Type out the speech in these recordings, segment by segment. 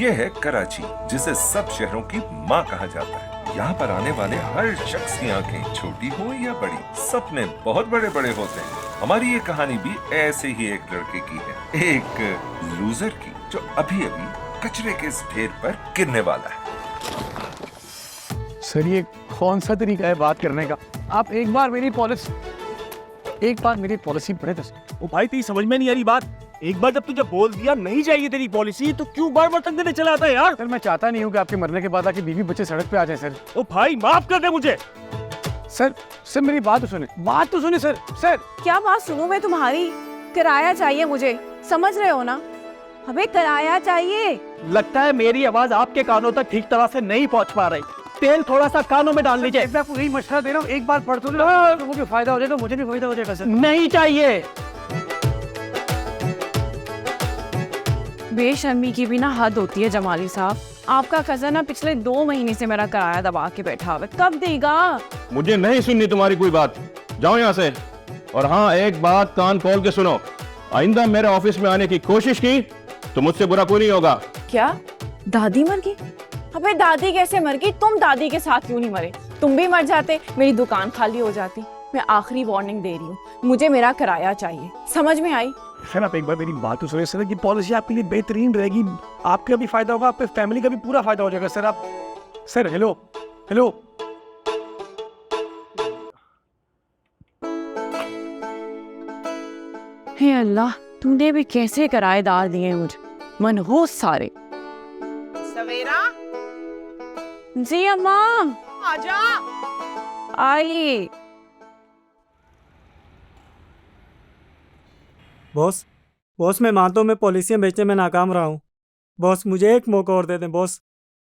ये है कराची, जिसे सब शहरों की माँ कहा जाता है। यहाँ पर आने वाले हर शख्स की आंखें छोटी हो या बड़ी, सपने बहुत बड़े बड़े होते हैं। हमारी ये कहानी भी ऐसे ही एक लड़के की है, एक लूजर की, जो अभी अभी कचरे के इस ढेर पर गिरने वाला है। सर ये कौन सा तरीका है बात करने का? आप एक बार मेरी पॉलिसी पढ़े तो। ओ भाई तेरी समझ में नहीं आ रही बात। एक बार जब तुझे बोल दिया नहीं चाहिए तेरी पॉलिसी, तो क्यों बार बार तक देने चला आता है यार? सर मैं चाहता नहीं हूँ कि आपके मरने के बाद आके बीवी बच्चे सड़क पे आ जाए सर। ओ भाई माफ कर दे मुझे। सर मेरी बात तो सुने सर। क्या बात सुनूं मैं तुम्हारी? किराया चाहिए मुझे, समझ रहे हो ना? हमें किराया चाहिए। लगता है मेरी आवाज आपके कानों तक ठीक तरह से नहीं पहुंच पा रही। तेल थोड़ा सा कानों में डाल लीजिए। मैं आपको यही मशवरा दे रहा हूँ, एक बार पढ़ तो लो, लोगों को फायदा हो जाएगा, मुझे भी फायदा हो जाएगा सर। नहीं चाहिए। बेशर्मी की भी ना हद होती है जमाली साहब। आपका कजन ना पिछले 2 महीने से मेरा किराया दबा के बैठा हुआ है, कब देगा? मुझे नहीं सुननी तुम्हारी कोई बात, जाओ यहाँ से। और हाँ, एक बात कान खोल के सुनो, आइंदा मेरे ऑफिस में आने की कोशिश की तो मुझसे बुरा कोई नहीं होगा। क्या दादी मर गई? अबे दादी कैसे मर गई? तुम दादी के साथ क्यों नहीं मरे? तुम भी मर जाते, मेरी दुकान खाली हो जाती। मैं आखिरी वार्निंग दे रही हूँ, मुझे मेरा किराया चाहिए। समझ में आई? सर आप एक बार मेरी बात तो सुनिए सर, ये पॉलिसी आपके लिए बेहतरीन रहेगी, आपका भी फायदा होगा, आपके फैमिली का भी पूरा फायदा हो जाएगा सर। आप सर हेलो। हे अल्लाह, तूने भी कैसे किराएदार दिए मुझे, मनहूस सारे। सवेरा जी अम्मा। आजा। आई। बॉस मैं मानता हूँ मैं पॉलिसियाँ बेचने में नाकाम रहा हूँ। बॉस मुझे एक मौका और दे दें बॉस,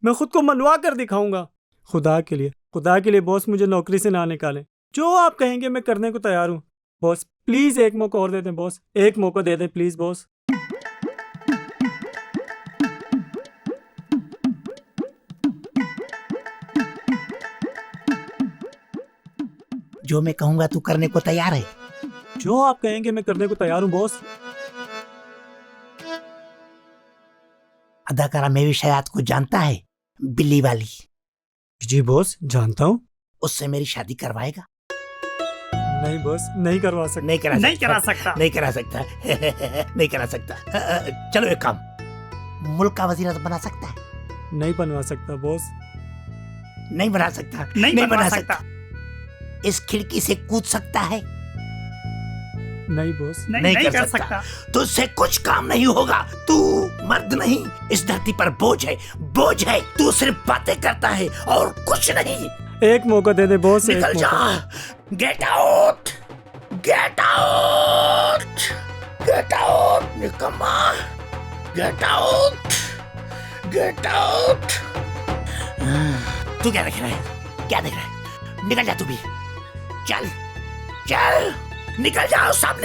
मैं खुद को मनवा कर दिखाऊंगा। खुदा के लिए बॉस मुझे नौकरी से ना निकालें। जो आप कहेंगे मैं करने को तैयार हूँ। बॉस प्लीज एक मौका और दे दें बॉस, एक मौका दे दें प्लीज बॉस। जो मैं कहूंगा तू करने को तैयार है? जो आप कहेंगे मैं करने को तैयार हूँ बॉस। अदाकारा मेरी शयात को जानता है, बिल्ली वाली? जी बॉस जानता हूँ। उससे मेरी शादी करवाएगा? नहीं बॉस, नहीं करवा सकता। नहीं करा सकता। चलो एक काम, मुल्क का वजीर बना सकता है? नहीं बनवा सकता बॉस। नहीं बना सकता। इस खिड़की से कूद सकता है? नहीं बॉस। नहीं कर सकता। तुझसे कुछ काम नहीं होगा, तू मर्द नहीं, इस धरती पर बोझ है। तू सिर्फ बातें करता है और कुछ नहीं। एक मौका दे दे बॉस। निकल जा। गेट आउट निकम्मा। Get out. तू क्या देख रहा है? निकल जा तू भी। चल निकल जाओ, सब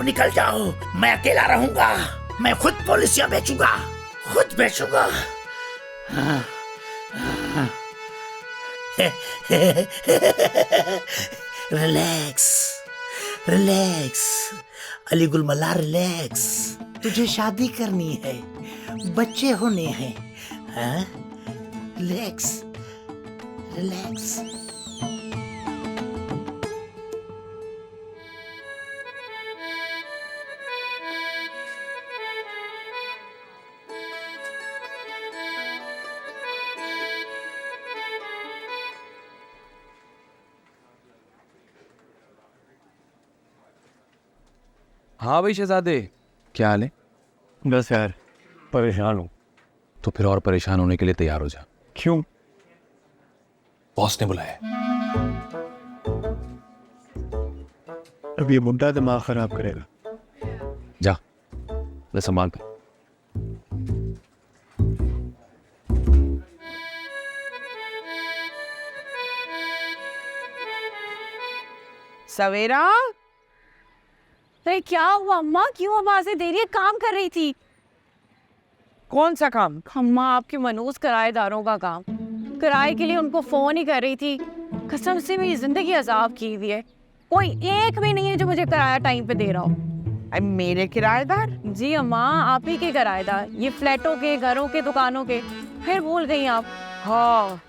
निकल जाओ। मैं अकेला रहूंगा, मैं खुद पॉलिसियां बेचूंगा। रिलैक्स अली गुल मल्ला, रिलैक्स। तुझे शादी करनी है, बच्चे होने हैं। हाँ? रिलैक्स। हाँ भाई शहजादे, क्या हाल है? बस यार परेशान हूँ। तो फिर और परेशान होने के लिए तैयार हो जा। क्यों? बॉस ने बुलाया। अब ये मुद्दा दिमाग खराब करेगा। जा, ले संभाल कर। सवेरा, अरे क्या हुआ अम्मा, क्यों आवाजें दे रही है? काम कर रही थी। कौन सा काम? अम्मा आपके मनूस किराएदारों का काम। किराए के लिए उनको फोन ही कर रही थी। कसम से मेरी जिंदगी अजाब की हुई है। कोई एक भी नहीं है जो मुझे किराया टाइम पे दे रहा हो। मेरे किराएदार? जी अम्मा, आप ही के किराएदार, ये फ्लैटों के, घरों के, दुकानों के। फिर भूल गई आप? हाँ,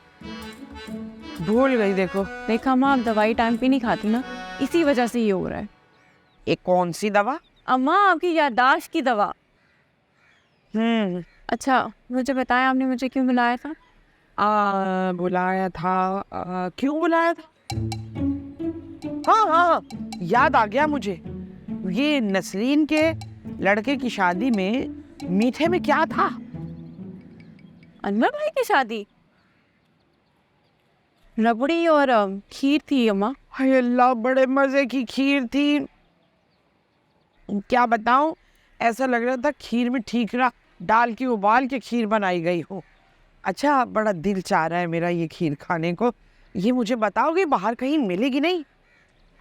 भूल गई। देखो देखा अम्मा, आप दवाई टाइम पे नहीं खाती ना, इसी वजह से ये हो रहा है। ये कौन सी दवा? अम्मा, आपकी याददाश्त की दवा। अच्छा, मुझे बताएं आपने मुझे क्यों बुलाया था? बुलाया था, क्यों बुलाया था? हाँ हाँ, याद आ गया मुझे। ये नसरीन के लड़के की शादी में मीठे में क्या था? अनवर भाई की शादी? रबड़ी और खीर थी अम्मा। हाय अल्लाह, बड़े मजे की खीर थी। क्या बताऊं, ऐसा लग रहा था खीर में ठीकरा डाल के उबाल के खीर बनाई गई हो। अच्छा, बड़ा दिल चाह रहा है मेरा ये खीर खाने को। ये मुझे बताओगे बाहर कहीं मिलेगी नहीं?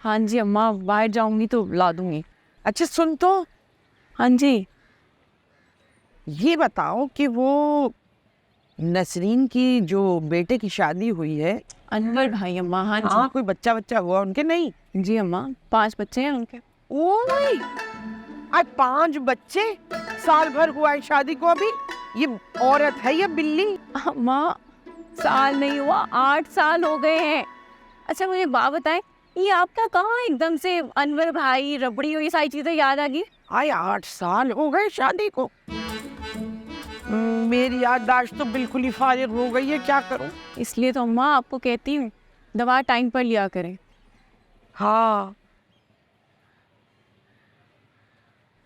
हाँ जी अम्मा, बाहर जाऊंगी तो ला दूंगी। अच्छा सुन तो, हाँ जी। ये बताओ कि वो नसरीन की जो बेटे की शादी हुई है, अनवर भाई अम्मा। हाँ जी। कोई बच्चा बच्चा हुआ उनके? नहीं जी अम्मा, 5 बच्चे हैं उनके। ओ भाई, आज 5 बच्चे? साल भर हुआ है शादी को अभी। ये औरत है या बिल्ली? अम्मा, साल नहीं हुआ, 8 साल हो गए हैं। अच्छा मुझे बात बताएं, ये आपका कहाँ एकदम से अनवर भाई, रबड़ी और ये सारी चीजें याद आ गई? आए 8 साल हो गए शादी को। मेरी याददाश्त तो बिल्कुल ही फारिग हो गई है, क्या करूं? इसलिए तो अम्मा आपको कहती हूँ दवा टाइम पर लिया करें। हाँ।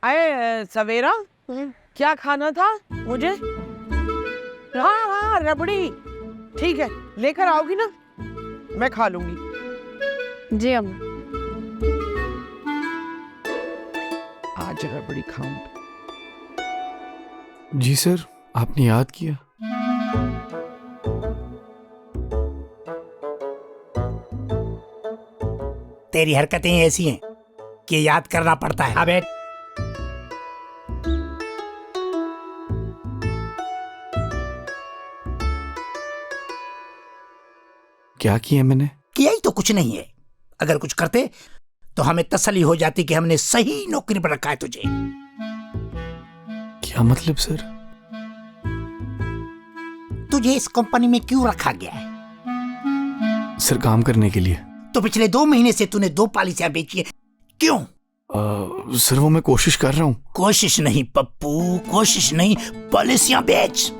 आए सवेरा, क्या खाना था मुझे? हाँ हाँ, रबड़ी। ठीक है, लेकर आओगी ना, मैं खा लूंगी। जी अम्मा। आज रबड़ी खाऊं। जी सर, आपने याद किया। तेरी हरकतें ऐसी हैं कि याद करना पड़ता है। अबे क्या किया मैंने? किया ही तो कुछ नहीं है। अगर कुछ करते तो हमें तसल्ली हो जाती कि हमने सही नौकरी पर रखा है तुझे। क्या मतलब सर? तुझे इस कंपनी में क्यों रखा गया है? सर, काम करने के लिए। तो पिछले 2 महीने से तूने 2 पॉलिसियां बेची है, क्यों? सर, वो मैं कोशिश कर रहा हूँ। कोशिश नहीं पप्पू, कोशिश नहीं, पॉलिसियां बेच।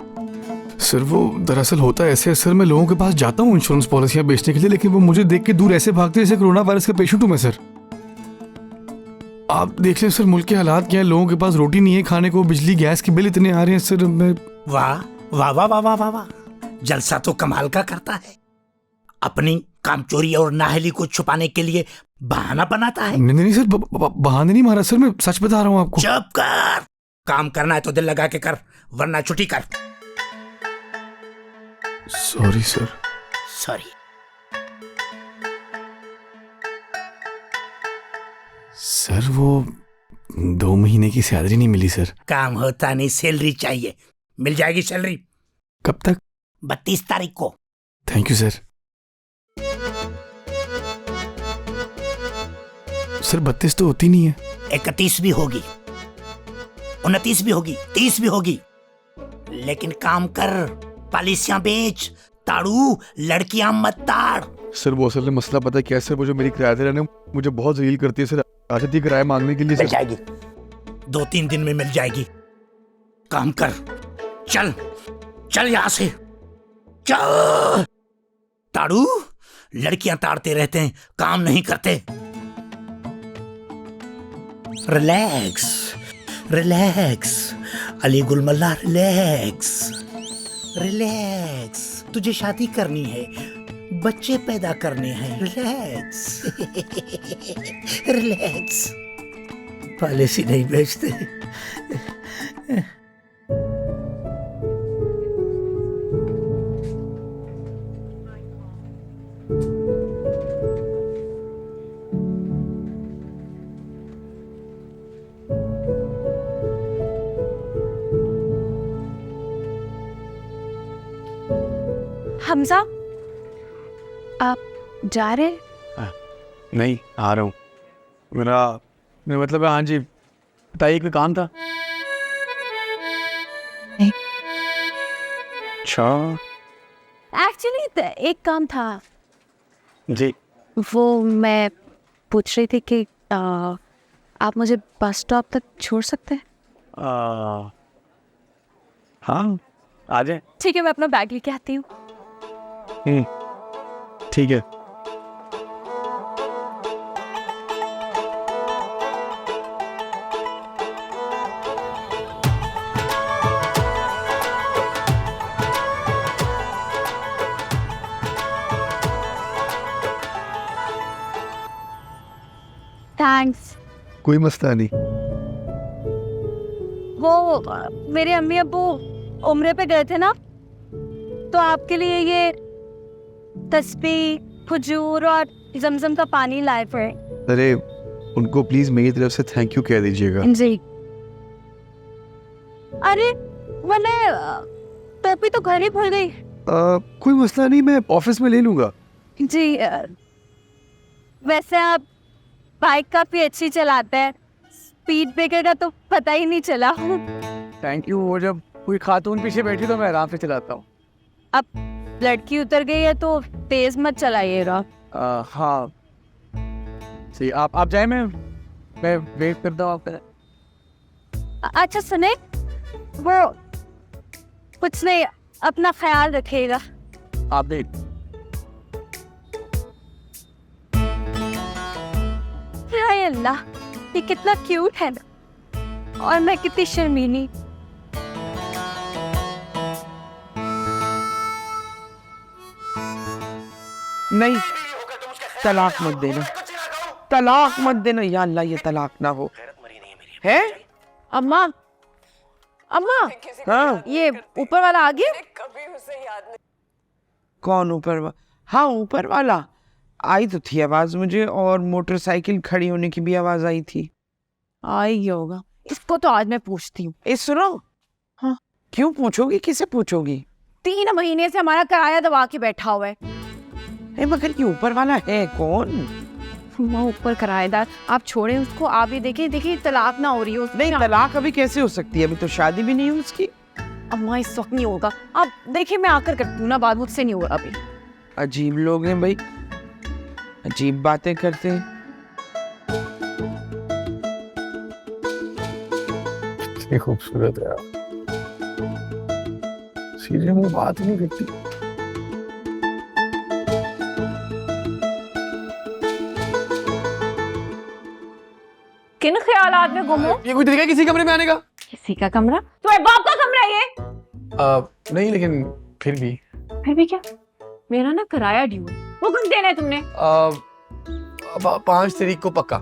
सर, वो दरअसल होता ऐसे है सर, मैं लोगों के पास जाता हूँ इंश्योरेंस पॉलिसियां बेचने के लिए, लेकिन वो मुझे देख के दूर ऐसे भागते हैं जैसे कोरोना वायरस का पेशेंट हूँ मैं सर। आप देख लें सर, मुल्क के हालात क्या है, लोगों के पास रोटी नहीं है खाने को, बिजली गैस के बिल इतने आ रहे हैं सर। मैं वाह वाह वाह वाह वाह वाह वाह, जलसा तो कमाल का करता है। अपनी कामचोरी और नाहली को छुपाने के लिए बहाना बनाता है। नहीं नहीं सर, बहाने नहीं मारा सर, मैं सच बता रहा हूँ आपको। चुप कर। काम करना है तो दिल लगा के कर, वरना छुट्टी कर। Sorry sir. सॉरी। सर, वो 2 महीने की सैलरी नहीं मिली सर। काम होता नहीं, सैलरी चाहिए। मिल जाएगी सैलरी। कब तक? 32 तारीख को। Thank you sir. सर, 32 तो होती नहीं है। 31 भी होगी, 29 भी होगी, 30 भी होगी, लेकिन काम कर, पॉलिसियां बेच, ताड़ू, लड़कियां मत ताड़। सर, वो असल में मसला पता है क्या है सर, वो जो मेरी किराएदार है मुझे बहुत जलील करती है सर, आती थी किराया मांगने के लिए। मिल जाएगी, 2-3 दिन में मिल जाएगी। काम कर, चल चल यहां से, चल। ताड़ू, लड़कियां ताड़ते रहते हैं, काम नहीं करते। Relax relax Ali Gulmalla, relax relax. तुझे शादी करनी है, बच्चे पैदा करने हैं, रिलैक्स रिलैक्स। पॉलिसी नहीं बेचते। हमजा, आप जा रहे हैं? नहीं, आ रहा हूँ। मेरा मतलब है, हाँ जी, बताइए, कोई काम था? नहीं। अच्छा एक्चुअली एक काम था। जी। वो मैं पूछ रही थी कि आप मुझे बस स्टॉप तक छोड़ सकते हैं? हाँ, आ जाए। ठीक है, मैं अपना बैग लेके आती हूँ। ठीक है। थैंक्स। कोई मसला नहीं। वो मेरे अम्मी अब्बू उम्रे पे गए थे ना, तो आपके लिए ये तस्बीह, खजूर और जमजम का पानी लाए थे। अरे उनको प्लीज मेरी तरफ से थैंक यू कह दीजिएगा। जी। अरे वरना पप्पी तो घर ही भूल गई। कोई मसला नहीं, मैं ऑफिस में ले लूंगा। जी। वैसे आप बाइक काफी अच्छी चलाते हैं, स्पीड ब्रेकर का तो पता ही नहीं चला। Thank you. वो जब कोई खातून पीछे बैठी तो मैं आराम से चलाता हूँ। अब लड़की उतर गई है तो तेज मत चलाइएगा। हाँ सही। आप जाए, मैं वेट करता हूँ आपका। अच्छा सुने, वो कुछ नहीं, अपना ख्याल रखिएगा। आप देख। हाय अल्लाह, ये कितना क्यूट है ना, और मैं कितनी शर्मीली। नहीं, तलाक मत देना, तलाक मत देना, या अल्लाह ये तलाक ना हो। है अम्मा, अम्मा, हाँ ये ऊपर वाला आ गया? कौन ऊपर हाँ ऊपर वाला आई तो थी आवाज मुझे, और मोटरसाइकिल खड़ी होने की भी आवाज आई थी। आई गया होगा, इसको तो आज मैं पूछती हूँ। ए सुनो। हाँ। क्यों पूछोगी, किसे पूछोगी? 3 महीने से हमारा किराया दबा के बैठा हुआ है। मगर ये ऊपर वाला है कौन? वो ऊपर किराएदार, आप छोड़े उसको, आप भी देखिए देखिए तलाक ना हो रही हो। नहीं, तलाक अभी कैसे हो सकती है, अभी तो शादी भी नहीं हुई उसकी। अम्मा इस वक्त नहीं होगा, आप देखिए मैं आकर करती हूँ ना, बात मुझसे नहीं होगा अभी। अजीब लोग हैं भाई, अजीब बातें करते हैं। कितनी खूबसूरत है आप, सीधे मुंह बात नहीं करती। किन ख्यालात में गुम हो? ये कोई तरीका है किसी कमरे में आने का? किसी का कमरा? तुम्हारे बाप का कमरा है ये? नहीं, लेकिन फिर भी क्या? मेरा ना किराया ड्यू है, वो कब देना है तुमने? 5 तारीख को पक्का।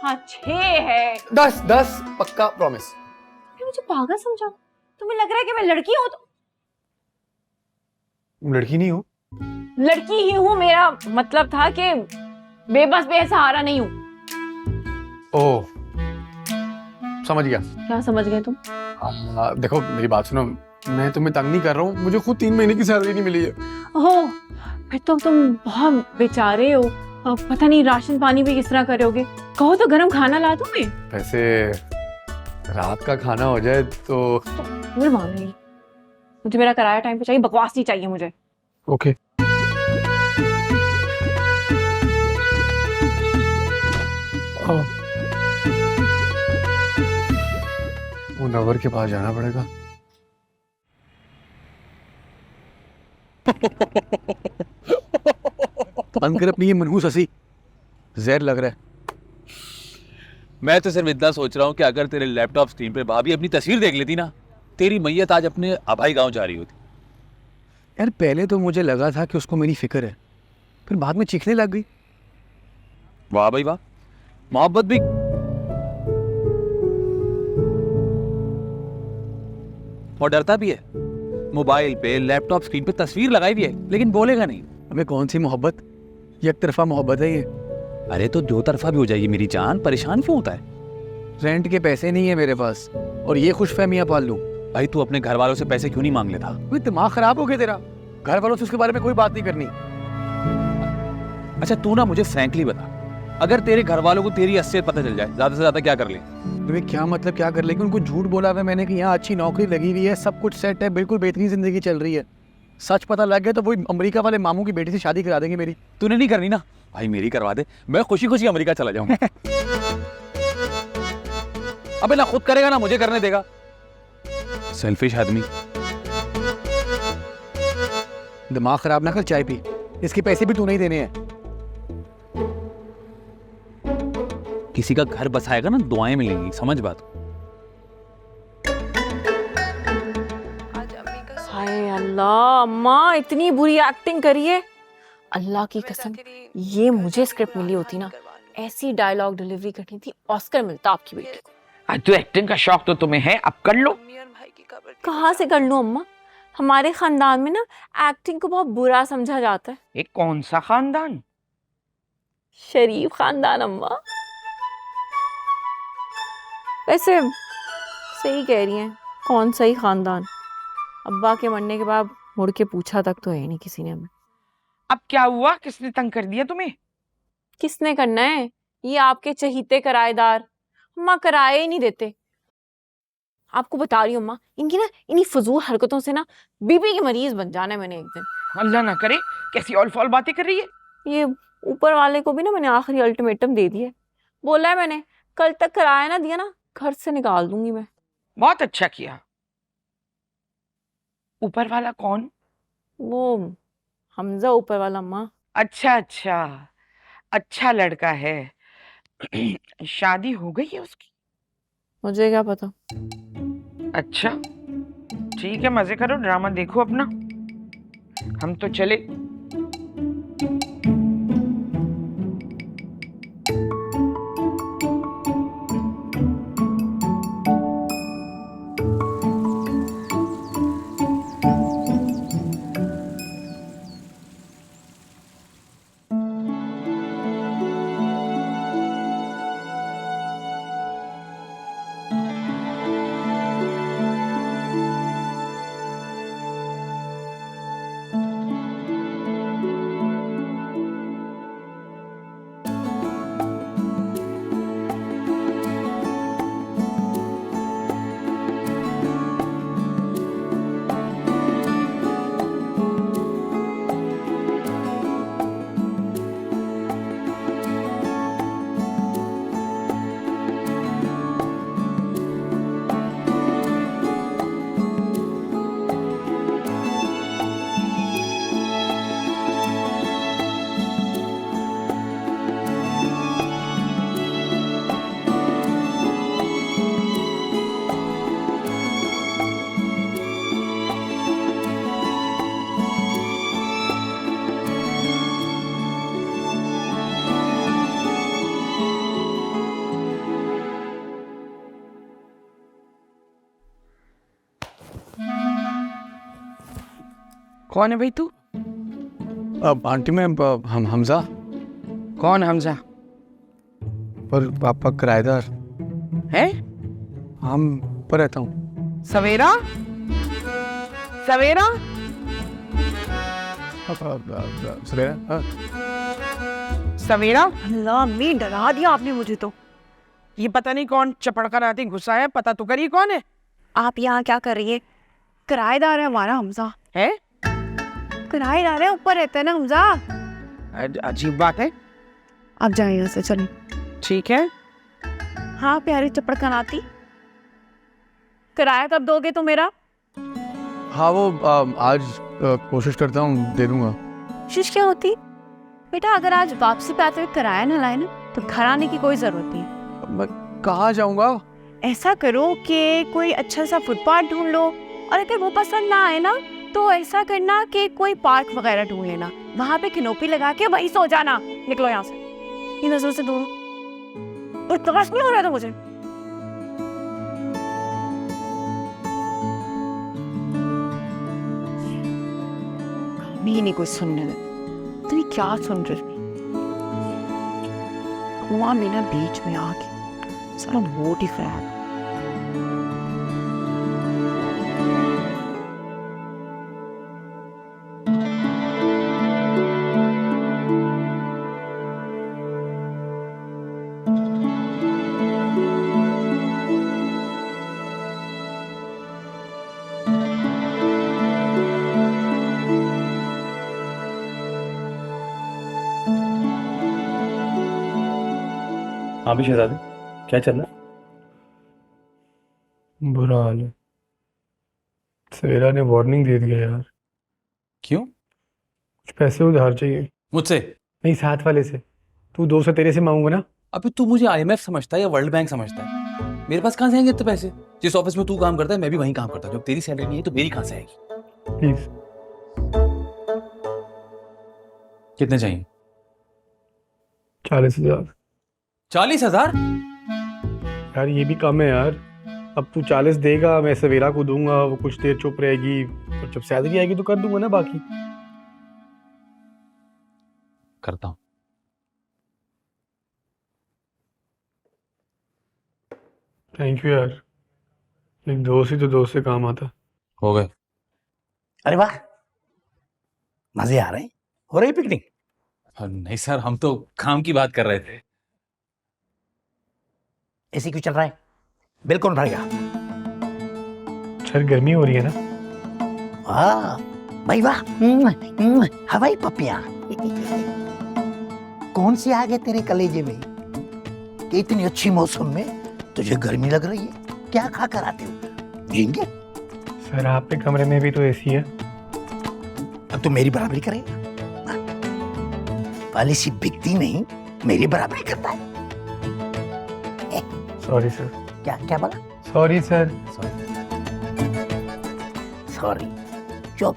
हाँ 6 है। 10 पक्का, प्रॉमिस। मुझे पागल समझा? तुम्हें लग रहा है कि मैं लड़की हूँ? लड़की नहीं हो? लड़की ही हूँ, मेरा मतलब था कि बेबस बेसहारा नहीं हूँ। ओह, समझ गया। क्या समझ गए तुम? देखो मेरी बात सुनो, मैं तुम्हें तंग नहीं कर रहा हूँ, मुझे खुद 3 महीने की सैलरी नहीं मिली है। ओह, फिर तो तुम बहुत बेचारे हो। अब पता नहीं राशन पानी भी किस तरह करोगे। कहो तो गरम खाना ला दूं मैं। वैसे रात का खाना हो जाए तो। मुझे मालूम नहीं, मुझे मेरा किराया टाइम पे चाहिए, बकवास नहीं चाहिए मुझे। ओके। मुनव्वर के पास जाना पड़ेगा। बंद कर अपनी ये मनहूस हंसी, जहर लग रहा है। मैं तो सिर्फ इतना सोच रहा हूँ कि अगर तेरे लैपटॉप स्क्रीन पे भाभी अपनी तस्वीर देख लेती ना, तेरी मैयत आज अपने अभाई गांव जा रही होती। यार पहले तो मुझे लगा था कि उसको मेरी फिक्र है, फिर बाद में चीखने लग गई। वाह भाई वाह, मोहब्बत भी। और डरता भी है, मोबाइल पे लैपटॉप स्क्रीन पे तस्वीर लगाई भी है, लेकिन बोलेगा नहीं। हमें कौन सी मोहब्बत, ये एक तरफा मोहब्बत है ये। अरे तो 2 तरफा भी हो जाएगी मेरी जान, परेशान क्यों होता है? रेंट के पैसे नहीं है मेरे पास, और ये खुशफहमियां पाल लूं। भाई तू अपने घर वालों से पैसे क्यों नहीं मांग लेता? कोई दिमाग खराब हो गया तेरा? घर वालों से उसके बारे में कोई बात नहीं करनी। अच्छा तू ना मुझे फ्रैंकली बता, अगर तेरे घर वालों को तेरी असलियत पता चल जाए, ज्यादा से ज्यादा क्या कर ले? तुम्हें क्या मतलब क्या कर लेकिन उनको झूठ बोला हुआ मैंने कि यहाँ अच्छी नौकरी लगी हुई है, सब कुछ सेट है, बिल्कुल बेहतरीन जिंदगी चल रही है। सच पता लग गया तो वही अमेरिका वाले मामू की बेटी से शादी करा देंगे मेरी। तूने नहीं करनी ना भाई, मेरी करवा दे, मैं खुशी खुशी अमेरिका चला जाऊंगा। अबे ना खुद करेगा ना मुझे करने देगा, सेल्फिश आदमी। दिमाग खराब ना कर, चाय पी, इसके पैसे भी तू नहीं देने हैं। किसी का घर बसाएगा ना दुआएं मिलेंगी, समझ बात। हाय अल्लाह, अम्मा इतनी बुरी एक्टिंग करी है। अल्लाह की कसम, ये मुझे स्क्रिप्ट मिली होती ना, ऐसी डायलॉग डिलीवरी करनी थी, ऑस्कर मिलता आपकी बेटी को। तो एक्टिंग का शौक तो तुम्हें है, अब कर लो। कहाँ से कर लूं अम्मा? हमारे खानदान में ना एक्टिंग को बहुत बुरा समझा जाता है। ये कौन सा खानदान? शरीफ खानदान अम्मा। वैसे सही कह रही हैं, कौन सही खानदान? अब्बा के मरने के बाद मुड़ के पूछा तक तो है नहीं किसी ने हमें। अब क्या हुआ, किसने तंग कर दिया तुम्हें? किसने करना है? ये आपके चहीते किराएदार। अम्मा किराए ही नहीं देते। आपको बता रही हूँ अम्मा, इनकी ना इन्हीं फजूल हरकतों से ना बीबी की मरीज बन जाना है मैंने एक दिन। अल्लाह ना करे, कैसी ऑल फॉल बातें कर रही है। ये ऊपर वाले को भी ना मैंने आखिरी अल्टीमेटम दे दिया है। बोला है मैंने, कल तक किराया ना दिया ना घर से निकाल दूंगी मैं। बहुत अच्छा किया। ऊपर वाला कौन? वो हमजा ऊपर वाला अम्मा। अच्छा अच्छा, अच्छा लड़का है। शादी हो गई है उसकी? मुझे क्या पता। अच्छा ठीक है, मजे करो, ड्रामा देखो अपना, हम तो चले। कौन है भाई तू? अब आंटी मैं हम हमजा। कौन हमजा? पर पापा किराएदार है? हम पर रहता हूँ। सवेरा, सवेरा, सवेरा। हाँ। सवेरा। अल्लाह अम्मी, डरा दिया आपने मुझे तो। ये पता नहीं कौन चपड़का राती घुसा है, पता तो करिए कौन है। आप यहाँ क्या कर रही है? किराएदार है हमारा हमजा। है? किराएदार है, ऊपर रहता है ना हमजा। अजीब बात है। आप जाए यहाँ से, चलिए। ठीक है। हाँ प्यारी चपड़कनाती, किराया कब दोगे तो मेरा? हाँ वो आज कोशिश करता हूँ, दे दूंगा। कोशिश क्या होती बेटा? अगर आज वापसी पे आते हुए किराया ना लाए ना तो घर आने की कोई जरूरत नहीं। मैं कहाँ जाऊँगा? ऐसा करो कि कोई अच्छा सा फुटपाथ ढूंढ लो, और अगर वो पसंद ना आए ना तो ऐसा करना कि कोई पार्क वगैरह ढूंढ लेना, वहां पे किनोपी लगा के वहीं सो जाना। निकलो यहाँ से, ये नजर से दूर। और तरस नहीं हो रहा था मुझे। नहीं कोई सुनने दे। तुम क्या सुन रही? कुआं में ना बीच में आके सारा मूड ही खराब। हाँ भी शहजादे, क्या चल रहा है? बुरा हाल है। सवेरा ने वार्निंग दे दिया यार। क्यों? कुछ पैसे उधार चाहिए। मुझसे? नहीं, साथ वाले से। तू 200 तेरे से मांगूंगा ना। अबे तू मुझे IMF समझता है या वर्ल्ड बैंक समझता है? मेरे पास कहाँ से आएंगे इतने पैसे? जिस ऑफिस में तू काम करता है मैं भी वहीं काम करता हूँ। जब तेरी सैलरी नहीं है तो मेरी कहाँ से आएगी? प्लीज। कितने चाहिए? 40,000। 40,000? यार ये भी कम है यार। अब तू 40 देगा, मैं सवेरा को दूंगा, वो कुछ देर चुप रहेगी, और जब सैलरी आएगी तो कर दूंगा ना बाकी। करता हूँ। थैंक यू यार। एक दोस्त ही तो दोस्त से काम आता। हो गए। अरे वाह, मजे आ रहे हैं। हो रही पिकनिक? नहीं सर, हम तो काम की बात कर रहे थे। ऐसी क्यों चल रहा है? बिल कौन भरेगा? सर गर्मी हो रही है ना। वाह भाई वाह, हवाई पपियां कौन सी आ गए तेरे कलेजे में? कि इतनी अच्छी मौसम में तुझे गर्मी लग रही है? क्या खा कर आते हो? झींगे? सर आपके कमरे में भी तो एसी है। अब तू मेरी बराबरी करेगा? पॉलिसी बिकती नहीं, मेरी बराबरी करता है। Sorry sir. क्या क्या बोला? Sorry sir. सॉरी। चुप।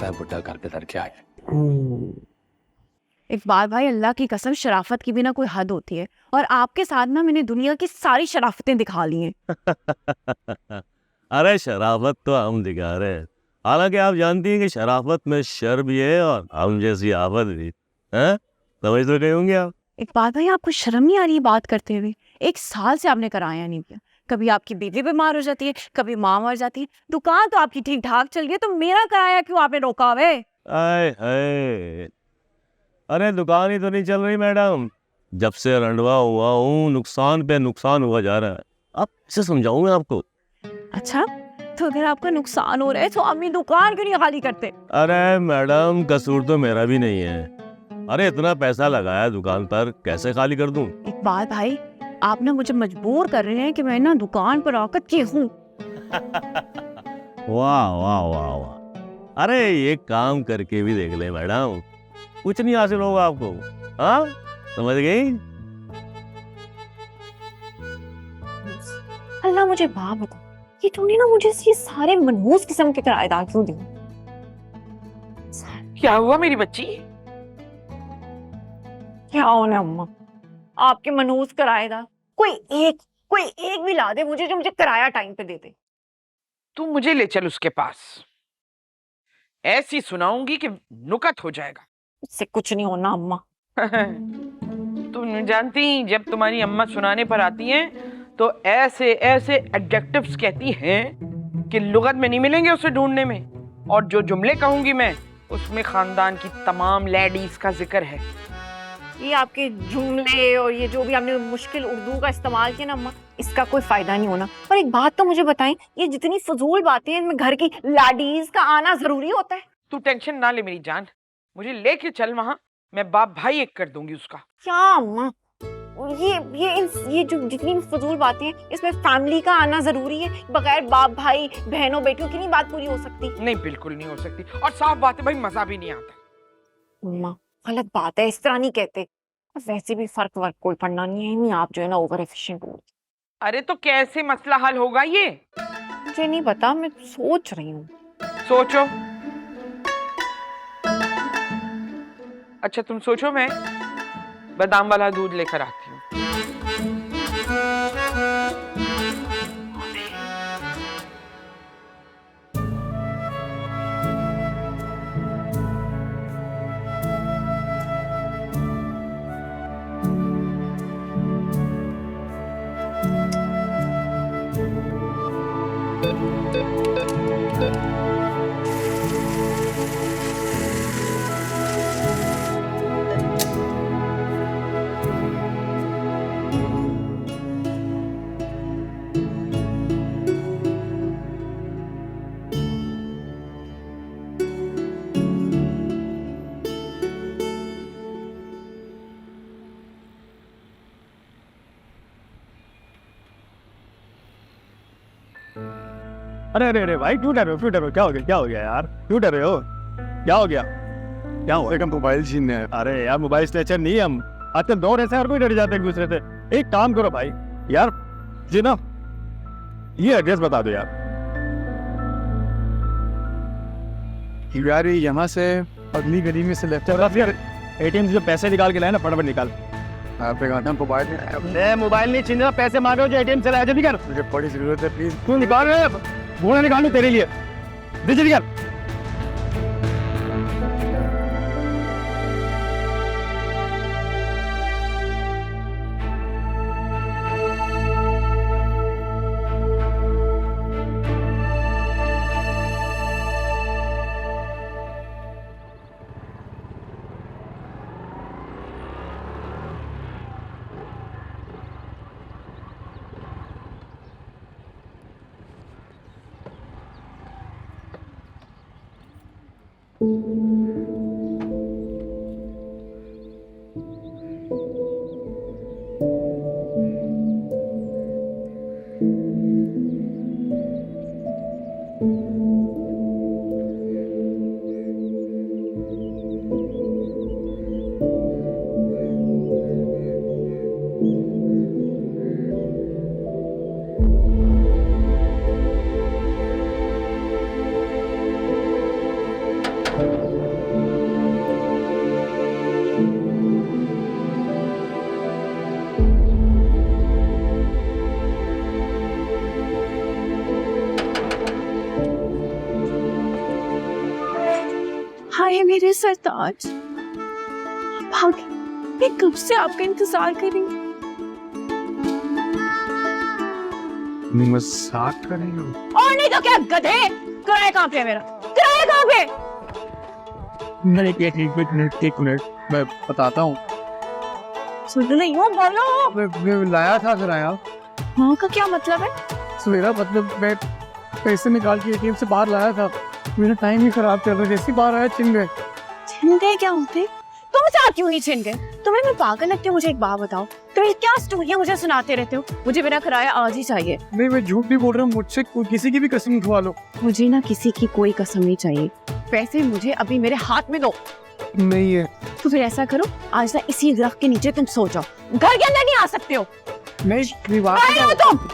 बुढ़ा घर पे के आए। इकबाल भाई, अल्लाह की कसम, शराफत की भी ना कोई हद होती है। और आपके साथ ना मैंने दुनिया की सारी शराफतें दिखा ली हैं। अरे शराफत तो हम दिखा रहे हैं, हालांकि आप जानती हैं कि शराफत में शर भी है और हम जैसी आफत भी है। समझ तो गए होंगे आप। इकबाल भाई, आपको शर्म नहीं आ रही बात करते हुए? 1 साल से आपने कराया नहीं किया। कभी आपकी बीवी बीमार हो जाती है, कभी माँ मर जाती है। दुकान तो आपकी ठीक ठाक चल रही है, तो मेरा कराया क्यों आपने रोका हुए? आए हाय, अरे दुकान ही तो नहीं चल रही मैडम। जब से रंडवा हुआ हूँ नुकसान पे नुकसान हुआ जा रहा है। अब कैसे समझाऊं मैं आपको? अच्छा, तो अगर आपका नुकसान हो रहा है तो अपनी दुकान क्यों नहीं खाली करते? अरे मैडम, कसूर तो मेरा भी नहीं है। अरे इतना पैसा लगाया दुकान पर, कैसे खाली कर दूं? इकबाल भाई, आप ना मुझे मजबूर कर रहे हैं कि मैं ना दुकान पर आकर चीखूं। वाह वाह वाह वाह, अरे ये काम करके भी देख ले मैडम, कुछ नहीं हासिल होगा आपको। हाँ, समझ गई? अल्लाह मुझे बात बता, ये तूने ना मुझे ये सारे मनहूस किस्म के किराएदार क्यों दिए? क्या हुआ मेरी बच्ची? क्या होना अम्मा, आपके मनहूस किराएदार कोई एक भी ला दे मुझे, जो मुझे किराया टाइम पे दे दे। तू मुझे ले चल उसके पास, ऐसी सुनाऊंगी कि नुकत हो जाएगा। उससे कुछ नहीं होना अम्मा। तुम नहीं जानती, जब तुम्हारी अम्मा सुनाने पर आती हैं तो ऐसे ऐसे एडजेक्टिव्स कहती हैं कि लुगत में नहीं मिलेंगे उसे ढूंढने में। और जो जुमले कहूंगी मैं, उसमें खानदान की तमाम लेडीज का जिक्र है। ये आपके जुमले और ये जो भी आपने मुश्किल उर्दू का इस्तेमाल किया ना अम्मा, इसका कोई फायदा नहीं होना। और एक बात तो मुझे बताएं, ये जितनी फजूल बातें हैं, इनमें घर की लाडीज का आना जरूरी होता है? तू टेंशन ना ले मेरी जान, मुझे लेके चल वहां, मैं बाप भाई एक कर दूंगी उसका। क्या अम्मा, और ये जो जितनी भी फजूल बातें हैं, इसमें फैमिली का आना जरूरी है? बगैर बाप भाई बहनों बेटियों की नहीं बात पूरी हो सकती? नहीं, बिल्कुल नहीं हो सकती। और साफ बात है भाई, मजा भी नहीं आता। अम्मा गलत बात है, इस तरह नहीं कहते। वैसे भी फर्क वर्क कोई पड़ना नहीं है, नहीं आप जो है ना ओवर एफिशिएंट हो। अरे तो कैसे मसला हल होगा ये? मुझे नहीं पता, मैं सोच रही हूँ। सोचो। अच्छा तुम सोचो, मैं बादाम वाला दूध लेकर आती हूँ। अरे अरे अरे भाई क्यों डर रहे हो, क्यों डर रहे हो, क्या हो गया यार, क्यों डर रहे हो, क्या हो गया, क्या हुआ? एक हम मोबाइल छीनने आए। अरे यार मोबाइल स्ट्रेचर नहीं है हम, आजकल दौर ऐसा है, हर कोई डर जाता है एक दूसरे से। एक काम करो भाई यार जी ना, ये एड्रेस बता दो यार। यार ये यहाँ से अगली गली में से लेफ्ट फिर एटीएम से जो पैसे निकाल के लाए ना, फटाफट निकाल। आप एक आटा मोबाइल में मैं मोबाइल नहीं छीन रहा, पैसे मांग रहे हो जो एटीएम से लाया, जल्दी कर। मुझे बड़ी जरूरत है, प्लीज। तू निकाल रहे घोड़ा निकाल लूं तेरे लिए, दे जल्दी कर। हाय मेरे सरताज, भाग, मैं कब से आपका इंतजार कर रही हूँ। मजाक कर रही हो? और नहीं तो क्या गधे, किराया कहाँ पे है मेरा, किराया कहाँ पे? नहीं, एक मिनट मैं बताता हूँ। सुन रही हूँ, बोलो। मैं लाया था किराया। हाँ का क्या मतलब है? सवेरा मतलब मैं पैसे निकाल के एटीएम से बाहर लाया था, मेरा टाइम ही खराब चल रहा है, जैसे बाहर आया छिन गए। छिन गए क्या होते? तुम साथ क्यों नहीं छिन गए? तुम्हें मैं पागल लगती हूँ? मुझे एक बात बताओ, तुम क्या स्टोरियाँ मुझे सुनाते रहते हो? मुझे मेरा किराया आज ही चाहिए। नहीं मैं झूठ नहीं बोल रहा हूँ, मुझसे किसी की भी कसम उठवा लो। मुझे ना किसी की कोई कसम नहीं चाहिए, पैसे मुझे अभी मेरे हाथ में दो। नहीं है तो फिर ऐसा करो, आज ना इसी दरख्त के नीचे तुम सो जाओ, घर के अंदर नहीं आ सकते हो। नहीं आए हो तुम।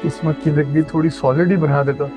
किस्मत की लगी थोड़ी सॉलिड ही बना देता।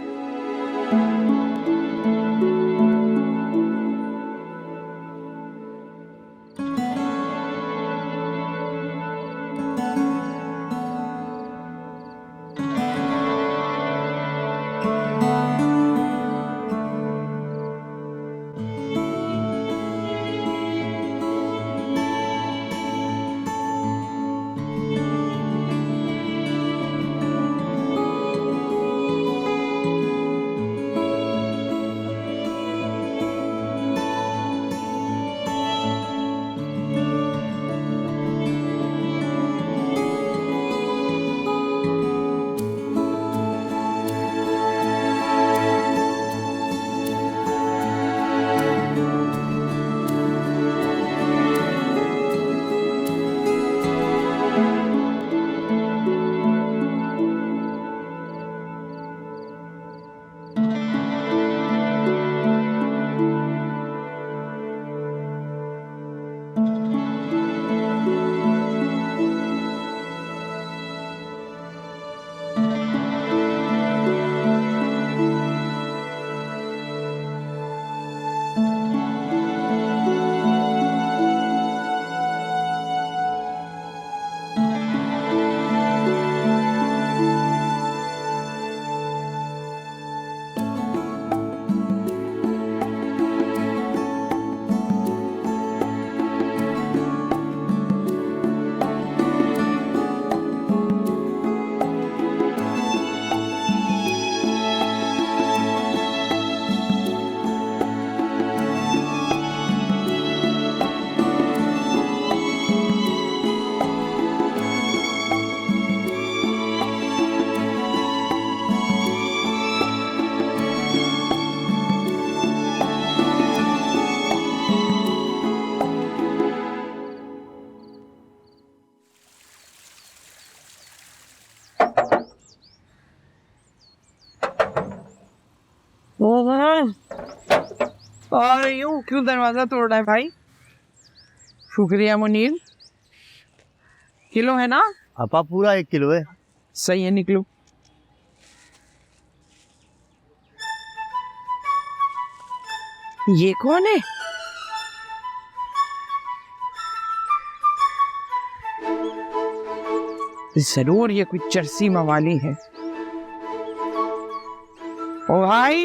और यूं क्यों दरवाजा तोड़ रहा है भाई? शुक्रिया मुनीर। किलो है ना? आपा पूरा 1 किलो है। सही है, निकलो। ये कौन है? जरूर ये कोई चरसी मवाली है। ओ भाई,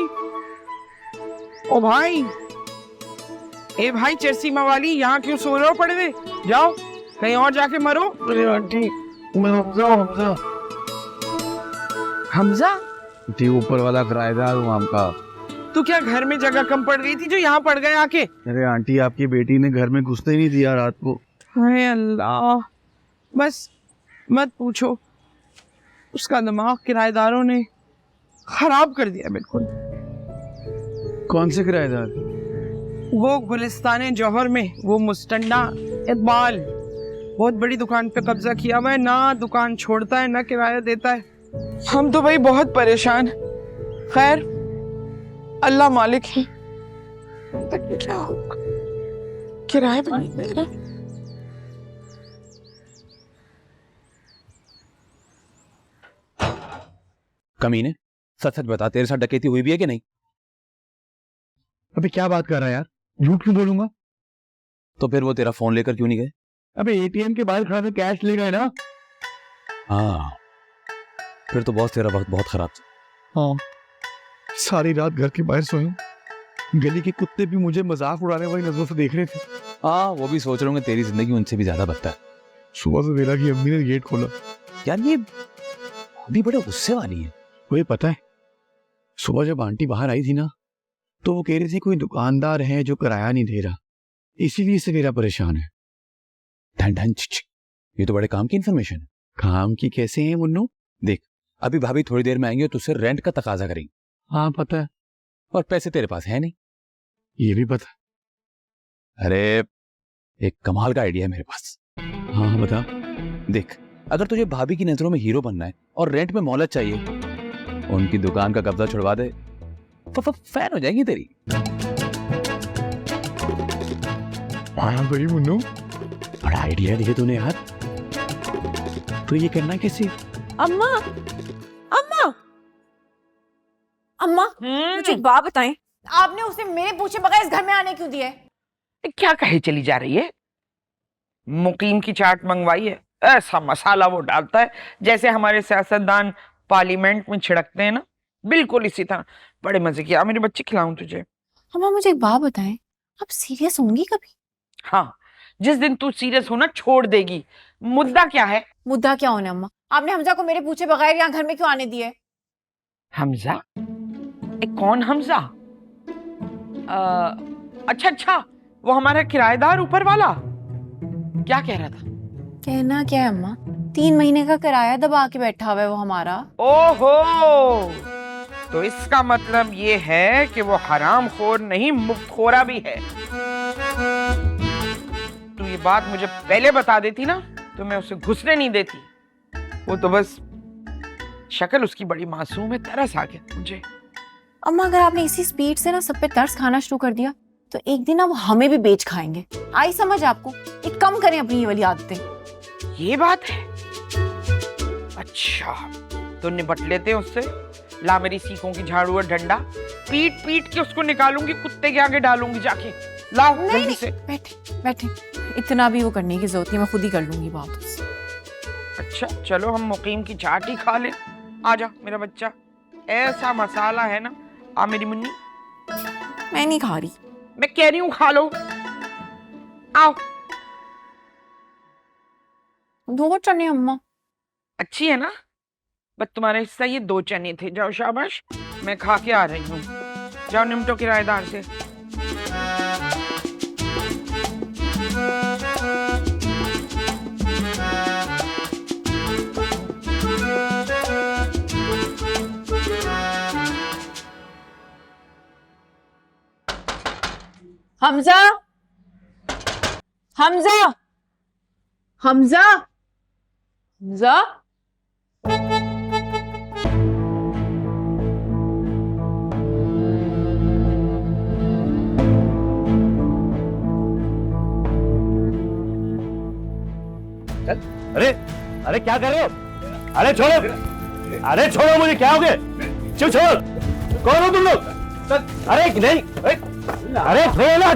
ओ भाई, ए भाई चरसी मवाली, यहाँ क्यों सो रहे हो? पड़े हुए जाओ, कहीं और जाके मरो। अरे आंटी, मैं हमजा। हमजा? जी ऊपर वाला किराएदार हूँ आपका। तू क्या घर में जगह कम पड़ गई थी जो यहाँ पड़ गए आके? अरे आंटी, आपकी बेटी ने घर में घुसने ही नहीं दिया रात को। हाय अल्लाह, बस मत पूछो, उसका दिमाग किराएदारों ने खराब कर दिया बिल्कुल। कौन से किराएदार? वो गुलिस्तान जौहर में वो मुस्टंडा इकबाल, बहुत बड़ी दुकान पे कब्जा किया हुआ है, ना दुकान छोड़ता है ना किराया देता है। हम तो भाई बहुत परेशान। खैर अल्लाह मालिक है, तक क्या होगा, किराए पे नहीं दे रहा। कमीने, सच सच बता, तेरे साथ डकैती हुई भी है कि नहीं? अबे क्या बात कर रहा है यार, झूठ क्यों बोलूंगा? तो फिर वो तेरा फोन लेकर क्यों नहीं गए? अबे एटीएम के बाहर खड़ा था, कैश ले गए ना। हाँ, फिर तो बॉस तेरा वक्त बहुत खराब था। हाँ, सारी रात घर के बाहर सोया, गली के कुत्ते भी मुझे मजाक उड़ाने वाली नजरों से देख रहे थे। हाँ, वो भी सोच रहे होंगे तेरी जिंदगी उनसे भी ज्यादा बदतर है। सुबह से मेरा की अम्मी ने गेट खोला। यार ये अभी बड़े गुस्से वाली है। वही पता है, सुबह जब आंटी बाहर आई थी ना, तो वो कह रही थी कोई दुकानदार है जो किराया नहीं दे रहा, इसीलिए से मेरा परेशान है। ढन ढन छिछ, ये तो बड़े काम की इन्फॉर्मेशन है। काम की कैसे है मुन्नू? देख, अभी भाभी थोड़ी देर में आएंगे और तुझसे रेंट का तकाजा करेंगे। हाँ पता है। और पैसे तेरे पास है नहीं। ये भी पता। अरे एक कमाल का आइडिया है मेरे पास। हाँ बता। देख, अगर तुझे भाभी की नजरों में हीरो बनना है और रेंट में मोहलत चाहिए, उनकी दुकान का कब्जा छुड़वा दे, फैन हो जाएंगी तेरी। हाँ भाई मुन्नू, बड़ा आइडिया दिया तूने यार। तो ये करना कैसे? अम्मा, अम्मा, अम्मा, मुझे एक बात बताएं, आपने उसे मेरे पूछे बगैर इस घर में आने क्यों दिया है? क्या कहे चली जा रही है? मुकीम की चाट मंगवाई है, ऐसा मसाला वो डालता है जैसे हमारे सियासतदान पार्लियामेंट में छिड़कते हैं ना, बिल्कुल इसी तरह। बड़े मजे की। मेरे बच्चे खिलाऊं तुझे? अम्मा मुझे एक बात बताएं, आप सीरियस होंगी कभी? हाँ, जिस दिन तू सीरियस होना छोड़ देगी। मुद्दा क्या है? मुद्दा क्या होना अम्मा? आपने हमजा को मेरे पूछे बगैर यहाँ घर में क्यों आने दिए? हमजा? कौन हमजा? अच्छा अच्छा, वो हमारा किराएदार ऊपर वाला। क्या कह रहा था? कहना क्या है अम्मा, 3 महीने का किराया दबा के बैठा हुआ है वो हमारा। ओहो, तो इसका मतलब ये है कि वो हरामखोर नहीं, मुफ्तखोरा भी है। तू ये बात मुझे पहले बता देती ना, तो मैं उसे घुसने नहीं देती। वो तो बस शक्ल उसकी बड़ी मासूम है, तरस आ गया मुझे। अम्मा अगर आपने इसी स्पीड से ना सब पे तरस खाना शुरू कर दिया, तो एक दिन ना वो हमें भी बेच खाएंगे। आई समझ आपको? एक कम करें अपनी ये वाली आदतें। ये बात है? अच्छा, तो निपट लेते हैं उससे। ला मेरी सीखों की झाड़ू और डंडा, पीट पीट के उसको निकालूंगी, कुत्ते के आगे डालूंगी जाके। लाओ जल्दी से। बैठे बैठे, इतना भी वो करने की जरूरत नहीं, मैं खुद ही कर लूंगी बात उससे। अच्छा चलो, हम मुकीम की चाट ही खा ले। आजा मेरा बच्चा, ऐसा मसाला है ना। आ मेरी मुन्नी। मैं नहीं खा रही। मैं कह रही हूँ खा लो। आओ। 2 चने अम्मा। अच्छी है ना? बस तुम्हारा हिस्सा ये 2 चने थे। जाओ शाबाश, मैं खा के आ रही हूँ। जाओ निमटो किराएदार से। हमजा, हमजा, हमजा, हमजा। अरे अरे क्या कर रहे हो? अरे छोड़ो, अरे छोड़ो मुझे, क्या हो गया? चुप छोड़ो, कौन हो तुम लोग? अरे नहीं, अरे छोड़ो ना।